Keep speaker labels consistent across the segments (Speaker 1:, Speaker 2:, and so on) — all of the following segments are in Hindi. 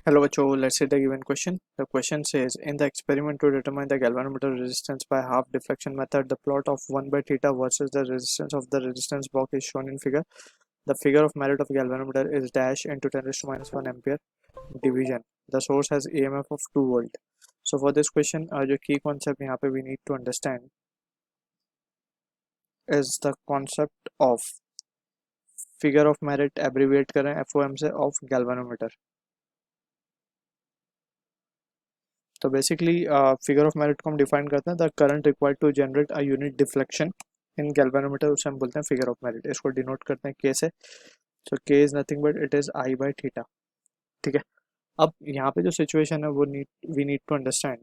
Speaker 1: Hello, Bacho. Let's see the given question. The question says, in the experiment to determine the galvanometer resistance by half deflection method, the plot of 1 by theta versus the resistance of the resistance box is shown in figure. The figure of merit of galvanometer is dash into 10 raised to minus 1 ampere division. The source has EMF of 2 volt. So for this question, जो key concept यहाँ पे we need to understand is the concept of figure of merit, abbreviate करें FOM से, of galvanometer. तो बेसिकली फिगर ऑफ मेरिट को हम डिफाइन करते हैं the current required to generate a unit deflection in galvanometer, उसे हम बोलते हैं फिगर ऑफ मेरिट. इसको डिनोट करते हैं के से. So K is nothing but it is I by theta. ठीक है. अब यहाँ पे जो सिचुएशन है वो वी नीड टू अंडरस्टैंड.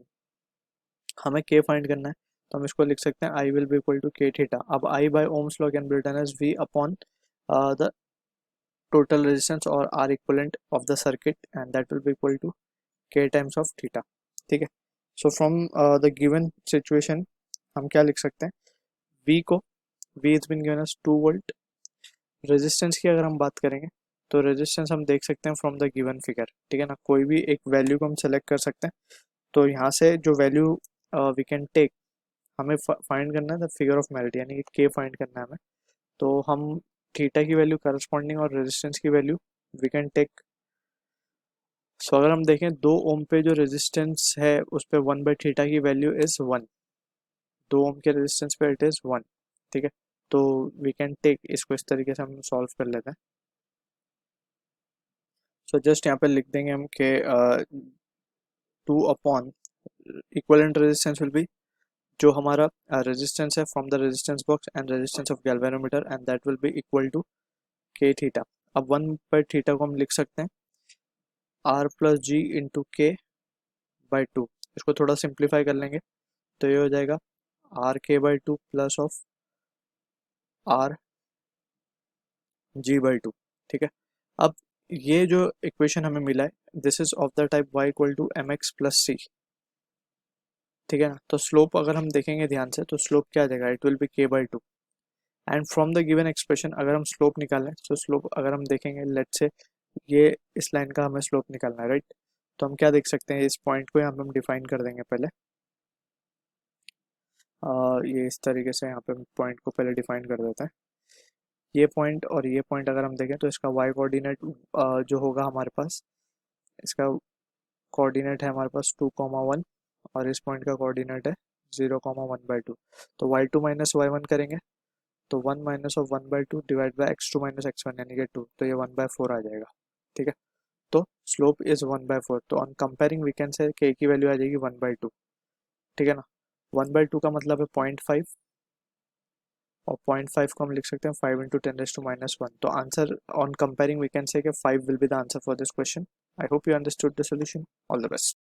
Speaker 1: हमें के फाइंड करना है तो हम इसको लिख सकते हैं I will be equal to K theta. अब I by Ohm's law can be written as V upon the total resistance और R equivalent of the circuit and that will be equal to K times of theta. ठीक है. So from the given situation हम क्या लिख सकते हैं, V को, V is been given as 2 volt. Resistance की अगर हम बात करेंगे तो रेजिस्टेंस हम देख सकते हैं फ्रॉम द गिवन फिगर. ठीक है ना. कोई भी एक वैल्यू को हम सेलेक्ट कर सकते हैं. तो यहाँ से जो वैल्यू वी कैन टेक, हमें फाइंड करना है द फिगर ऑफ मेरिट, यानी के फाइंड करना है हमें. तो हम थीटा की वैल्यू करस्पॉन्डिंग और रेजिस्टेंस की वैल्यू वी कैन टेक. सो अगर हम देखें 2 ओम पे जो रेजिस्टेंस है उस पे 1 बाई थीटा की वैल्यू इज 1. 2 ओम के रेजिस्टेंस पे इट इज 1. ठीक है. तो वी कैन टेक, इसको इस तरीके से हम सॉल्व कर लेते हैं. सो जस्ट यहाँ पे लिख देंगे हम K 2 upon equivalent resistance will be, जो हमारा रेजिस्टेंस है from the resistance box and resistance of galvanometer, and that will be equal to K theta. अब 1 बाई थीटा को हम लिख सकते हैं R plus G into K by 2. इसको थोड़ा सिंप्लीफाई कर लेंगे तो ये हो जाएगा आर के by 2 plus of R G by 2. ठीक है. अब ये जो इक्वेशन हमें मिला है this is of the type y equal to M X plus C. ठीक है ना. तो स्लोप अगर हम देखेंगे ध्यान से तो स्लोप क्या आ जाएगा, इट विल बी के by 2. And from the given expression अगर हम स्लोप निकालें तो स्लोप अगर हम देखेंगे, लेट्स से ये इस लाइन का हमें स्लोप निकालना है, राइट. तो हम क्या देख सकते हैं, इस पॉइंट को यहाँ पे हम डिफाइन कर देंगे पहले. ये इस तरीके से यहाँ पे हम पॉइंट को पहले डिफाइन कर देते हैं. ये पॉइंट और ये पॉइंट अगर हम देखें तो इसका y कोऑर्डिनेट जो होगा हमारे पास, इसका कोऑर्डिनेट है हमारे पास 2,1 और इस पॉइंट का कोऑर्डिनेट है 0,1/2. तो y2 माइनस y1 करेंगे तो 1 minus of 1/2 divide by x2 minus x1 यानी कि 2, तो ये 1/4 आ जाएगा. ठीक है. तो स्लोप इज 1/4. तो on comparing we can say k की वैल्यू आ जाएगी 1/2. ठीक है ना. 1/2 का मतलब है 0.5 और 0.5 को हम लिख सकते हैं 5 इंटू 10⁻⁻1. तो answer on comparing we can say 5 will be the answer for this question. I hope you understood the solution. All the best.